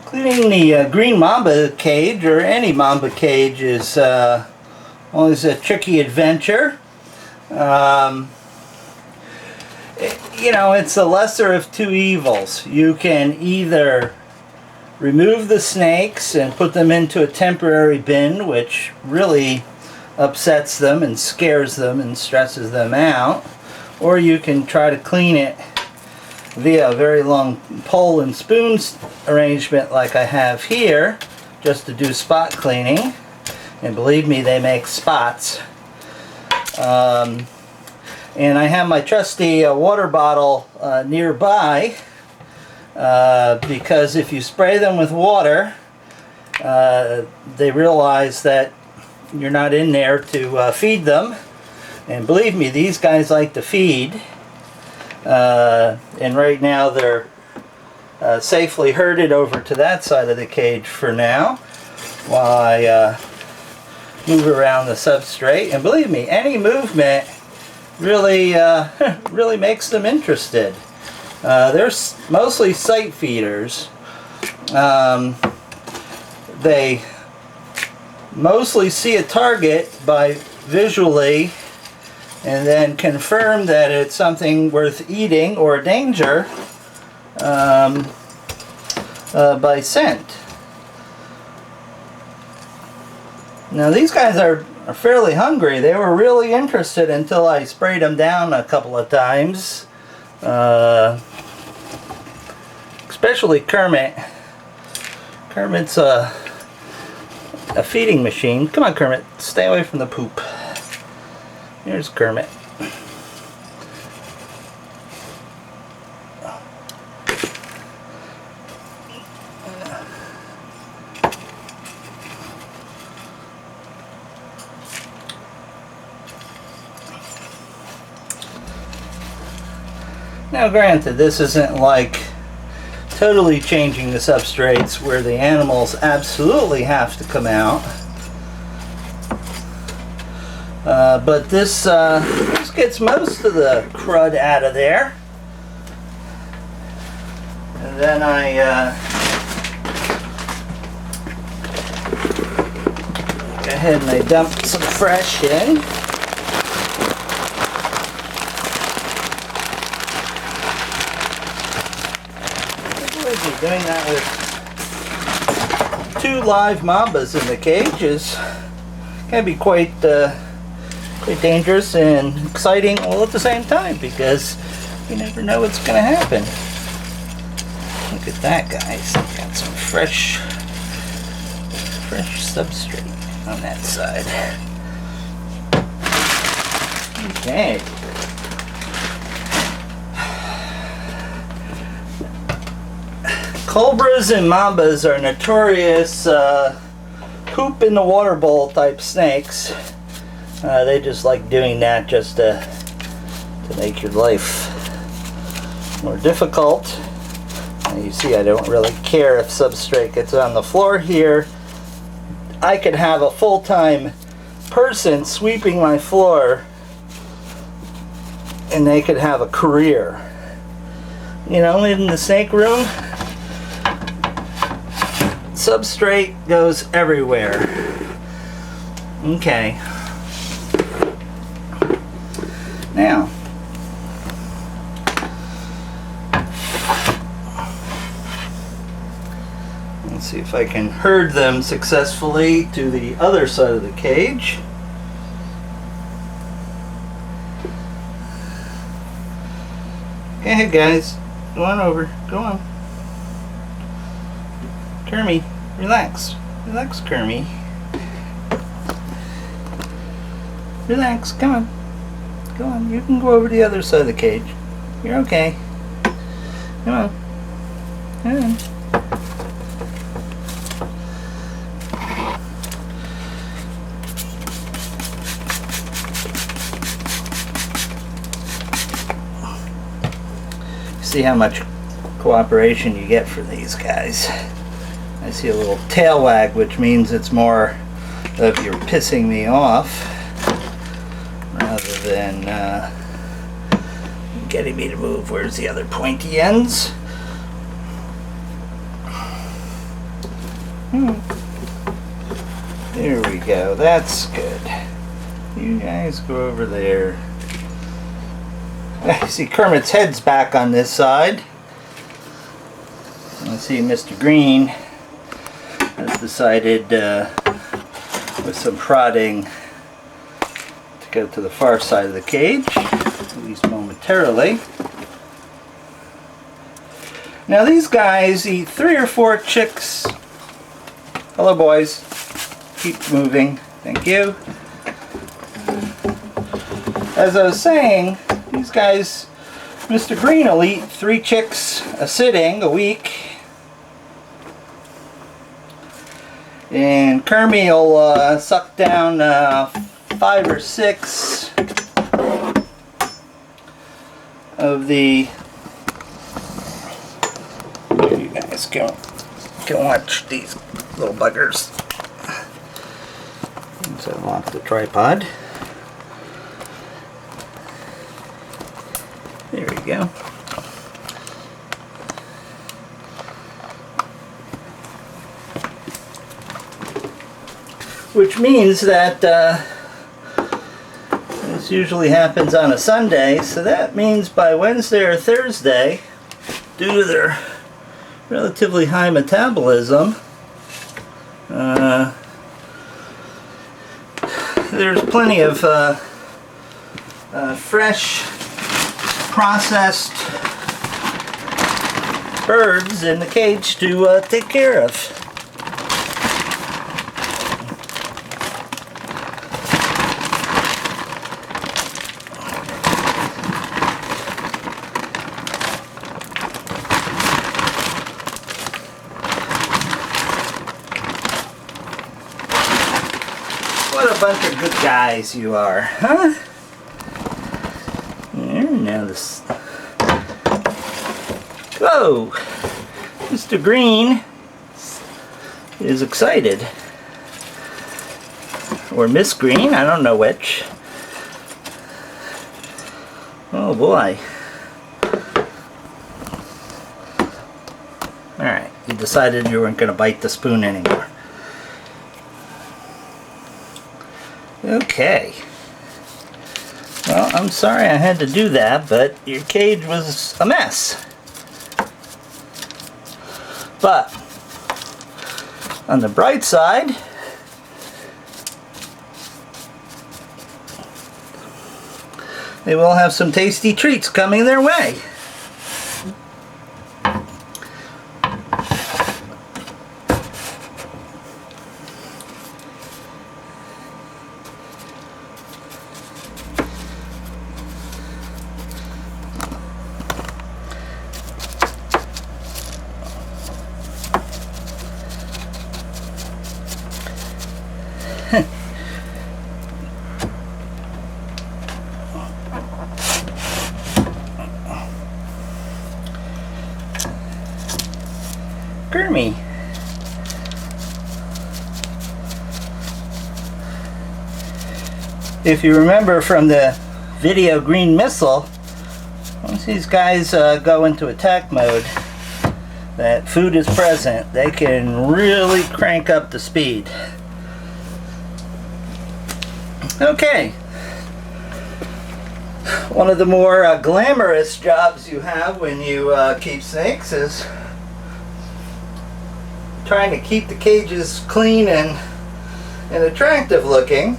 Cleaning the green mamba cage, or any mamba cage, is always a tricky adventure. You know, it's the lesser of two evils. You can either remove the snakes and put them into a temporary bin, which really upsets them and scares them and stresses them out, or you can try to clean it via a very long pole and spoons arrangement like I have here, just to do spot cleaning. And believe me, they make spots. And I have my trusty water bottle nearby, because if you spray them with water, they realize that you're not in there to feed them. And believe me, these guys like to feed. And right now they're safely herded over to that side of the cage for now, while I move around the substrate. And believe me, any movement really really makes them interested. They're mostly sight feeders. They mostly see a target by visually, and then confirm that it's something worth eating or danger by scent. Now these guys are fairly hungry. They were really interested until I sprayed them down a couple of times. Especially Kermit. Kermit's a feeding machine. Come on, Kermit, stay away from the poop. Here's Kermit. Now granted, this isn't like totally changing the substrates where the animals absolutely have to come out. But this gets most of the crud out of there. And then I go ahead and I dump some fresh in. I believe me, doing that with 2 live mambas in the cage can be quite dangerous and exciting all at the same time, because you never know what's going to happen. Look at that, guys. Got some fresh substrate on that side. Okay. Cobras and mambas are notorious poop in the water bowl type snakes. They just like doing that just to make your life more difficult. And you see, I don't really care if substrate gets on the floor here. I could have a full-time person sweeping my floor and they could have a career. You know, in the snake room, substrate goes everywhere. Okay. Now, let's see if I can herd them successfully to the other side of the cage. Go ahead, guys. Go on over. Go on. Kermie, relax. Relax, Kermie. Relax. Come on. Go on. You can go over to the other side of the cage. You're okay. Come on. Come on. See how much cooperation you get from these guys. I see a little tail wag, which means it's more of you're pissing me off rather than getting me to move. Where's the other pointy ends? There we go. That's good. You guys go over there. I see Kermit's head's back on this side. I see Mr. Green has decided with some prodding to go to the far side of the cage, at least momentarily. Now these guys eat 3 or 4 chicks. Hello boys. Keep moving. Thank you. As I was saying, these guys, Mr. Green will eat 3 chicks a sitting a week. And Kermit will suck down 5 or 6 of the... You guys can watch these little buggers. So I'm off the tripod. There we go. Which means that this usually happens on a Sunday, so that means by Wednesday or Thursday, due to their relatively high metabolism, there's plenty of fresh, processed birds in the cage to take care of. What a bunch of good guys you are, huh? There, now this... Whoa! Mr. Green is excited. Or Miss Green, I don't know which. Oh boy. Alright, you decided you weren't going to bite the spoon anymore. Okay. Well, I'm sorry I had to do that, but your cage was a mess. But, on the bright side, they will have some tasty treats coming their way. Kermit. If you remember from the video Green Missile, once these guys go into attack mode, that food is present, they can really crank up the speed. Okay. One of the more glamorous jobs you have when you keep snakes is trying to keep the cages clean and attractive looking.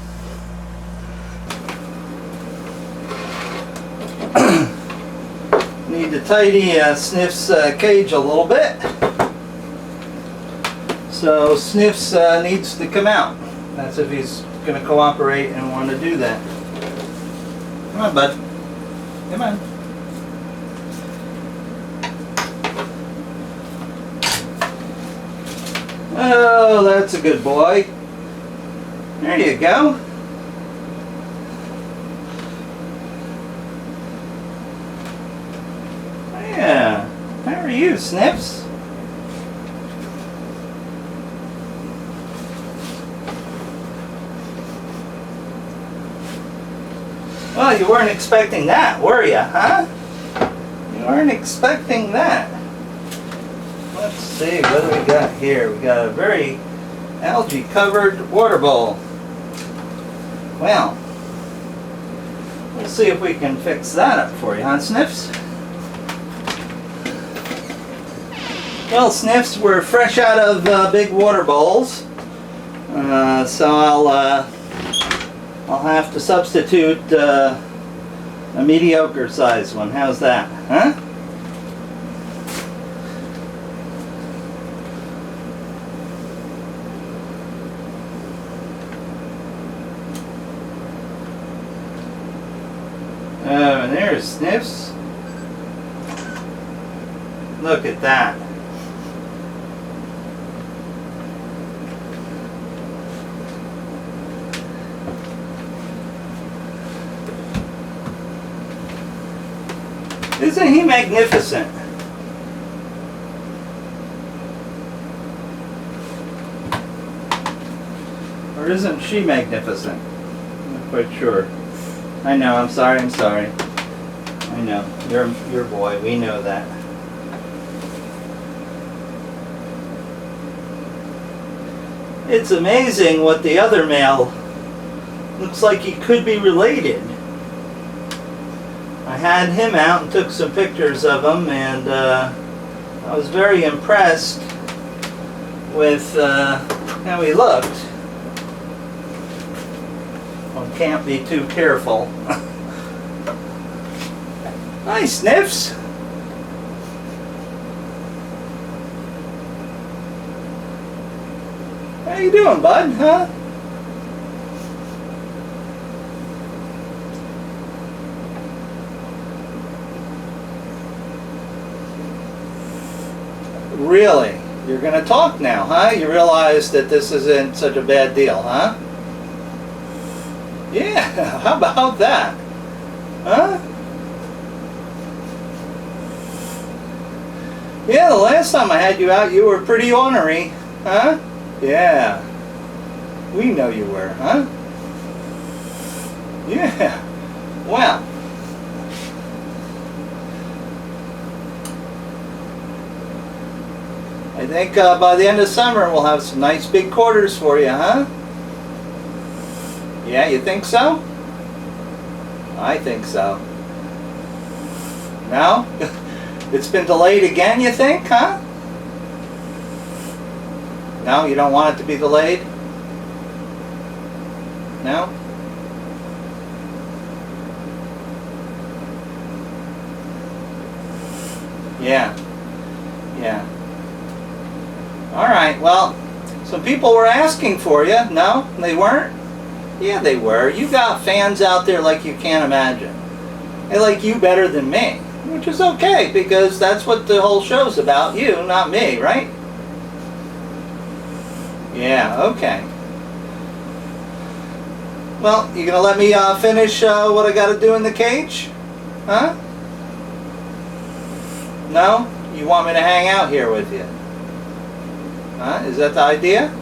Need to tidy Sniff's cage a little bit. So Sniff's needs to come out. That's if he's going to cooperate and want to do that. Come on, bud. Come on. Oh, that's a good boy. There you go. Yeah. How are you, Snips? Well, you weren't expecting that, were you, huh? You weren't expecting that. Let's see, what do we got here? We got a very algae covered water bowl. Well, we'll see if we can fix that up for you, huh, Sniffs? Well, Sniffs, we're fresh out of big water bowls, so I'll have to substitute a mediocre sized one. How's that, huh? Oh, and there's Sniffs. Look at that. Isn't he magnificent? Or isn't she magnificent? I'm not quite sure. I know, I'm sorry. I know, you're your boy, we know that. It's amazing what the other male looks like he could be related. I had him out and took some pictures of him, and I was very impressed with how he looked. One can't be too careful. Hi, Sniffs. How you doing, bud? Huh? Really? You're gonna talk now, huh? You realize that this isn't such a bad deal, huh? Yeah, how about that? Huh? Yeah, the last time I had you out, you were pretty ornery, huh? Yeah. We know you were, huh? Yeah. Well. I think by the end of summer we'll have some nice big quarters for you, huh? Yeah, you think so? I think so. No? It's been delayed again, you think, huh? No, you don't want it to be delayed? No? Yeah. Yeah. Alright, well, some people were asking for you. No? They weren't? Yeah, they were. You got fans out there like you can't imagine. They like you better than me. Which is okay, because that's what the whole show's about. You, not me, right? Yeah, okay. Well, you gonna let me finish what I gotta do in the cage? Huh? No? You want me to hang out here with you? Huh? Is that the idea?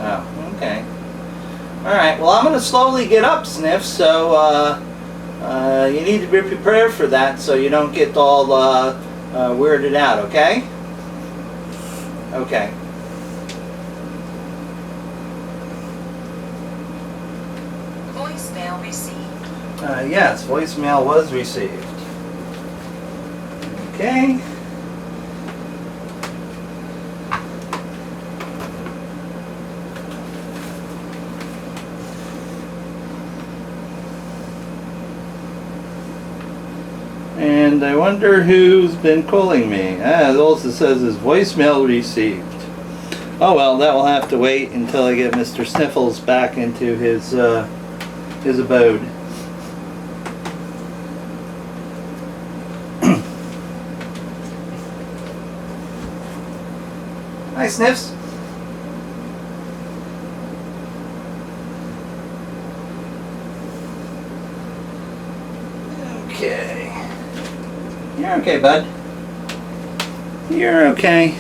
Oh, okay. Alright, well I'm gonna slowly get up, Sniff, so you need to be prepared for that so you don't get all weirded out, okay? Okay. Voicemail received. Yes, voicemail was received. Okay. And I wonder who's been calling me. It also says his voicemail received. Oh well, that will have to wait until I get Mr. Sniffles back into his abode. Hi, Sniffs. Okay. You're okay, bud. You're okay.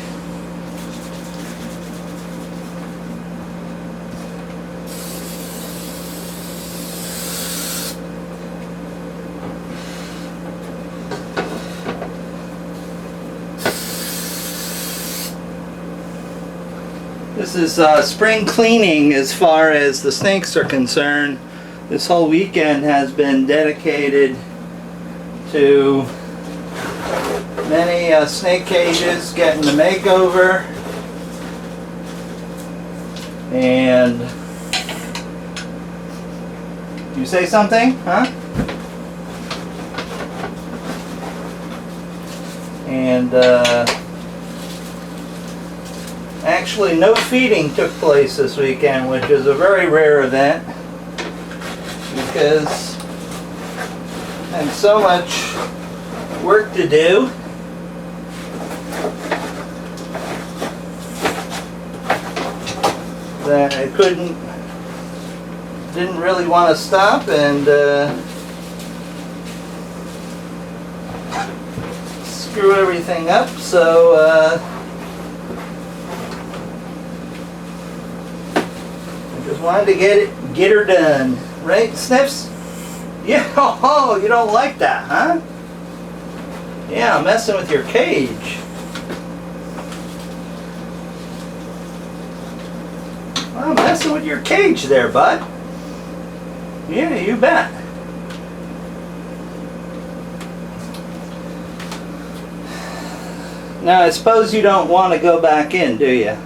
This is spring cleaning as far as the snakes are concerned. This whole weekend has been dedicated to many snake cages getting the makeover. And you say something, huh? And actually no feeding took place this weekend, which is a very rare event because I had so much work to do. That I didn't really want to stop and screw everything up, so I just wanted to get her done, right, Sniffs? Yeah. Oh, you don't like that, huh? Yeah, I'm messing with your cage. I'm messing with your cage there, bud. Yeah, you bet. Now, I suppose you don't want to go back in, do you?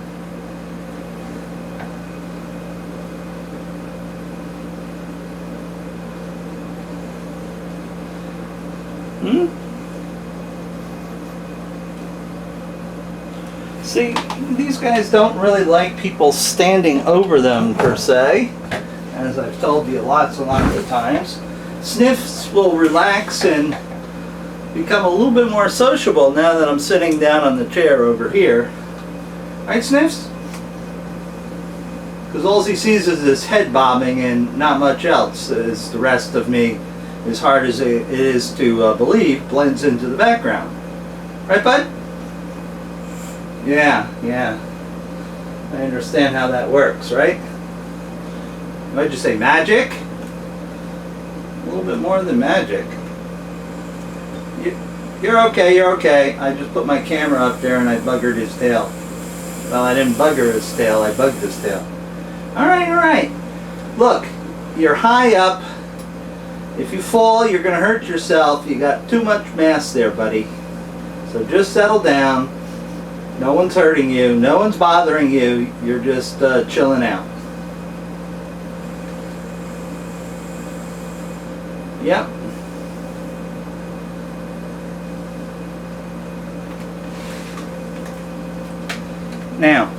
See, these guys don't really like people standing over them per se, as I've told you lots and lots of times. Sniffs will relax and become a little bit more sociable now that I'm sitting down on the chair over here. Right, Sniffs? Because all he sees is this head bobbing and not much else, as the rest of me, as hard as it is to believe, blends into the background. Right, bud? Yeah. I understand how that works, right? What'd you say, magic? A little bit more than magic. You're okay. I just put my camera up there and I buggered his tail. Well, I didn't bugger his tail, I bugged his tail. Alright. Look, you're high up. If you fall, you're going to hurt yourself. You got too much mass there, buddy. So just settle down. No one's hurting you. No one's bothering you. You're just chilling out. Yep. Now,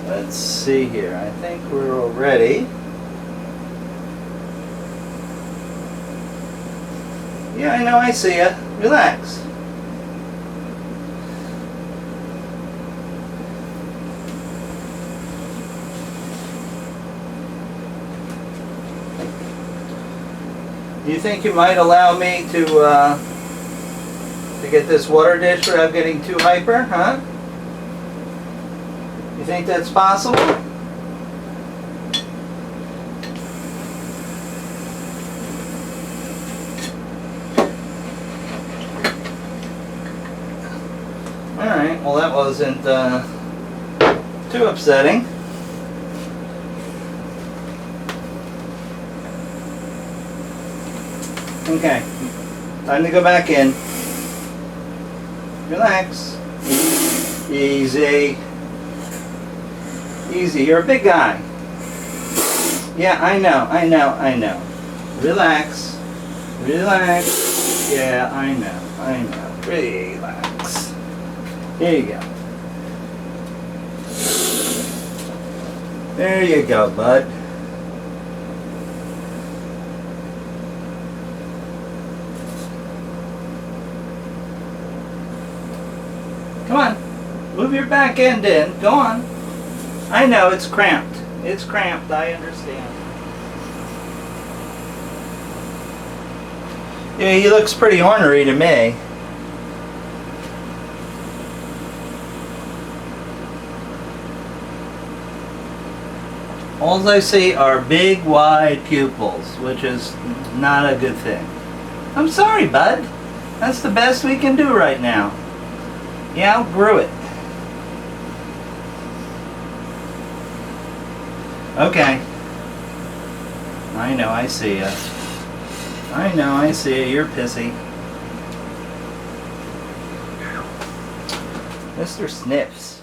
let's see here. I think we're all ready. Yeah, I know, I see ya. Relax. You think you might allow me to get this water dish without getting too hyper, huh? You think that's possible? Alright, well that wasn't too upsetting. Okay, time to go back in. Relax. Easy. Easy, you're a big guy. Yeah, I know. Relax. Yeah, I know. Relax. Here you go. There you go, bud. Come on, move your back end in. Go on. I know, it's cramped. It's cramped, I understand. Yeah, he looks pretty ornery to me. All I see are big, wide pupils, which is not a good thing. I'm sorry, bud. That's the best we can do right now. You outgrew it. Okay. I know, I see ya. I know, I see ya. You're pissy. Mr. Sniffs.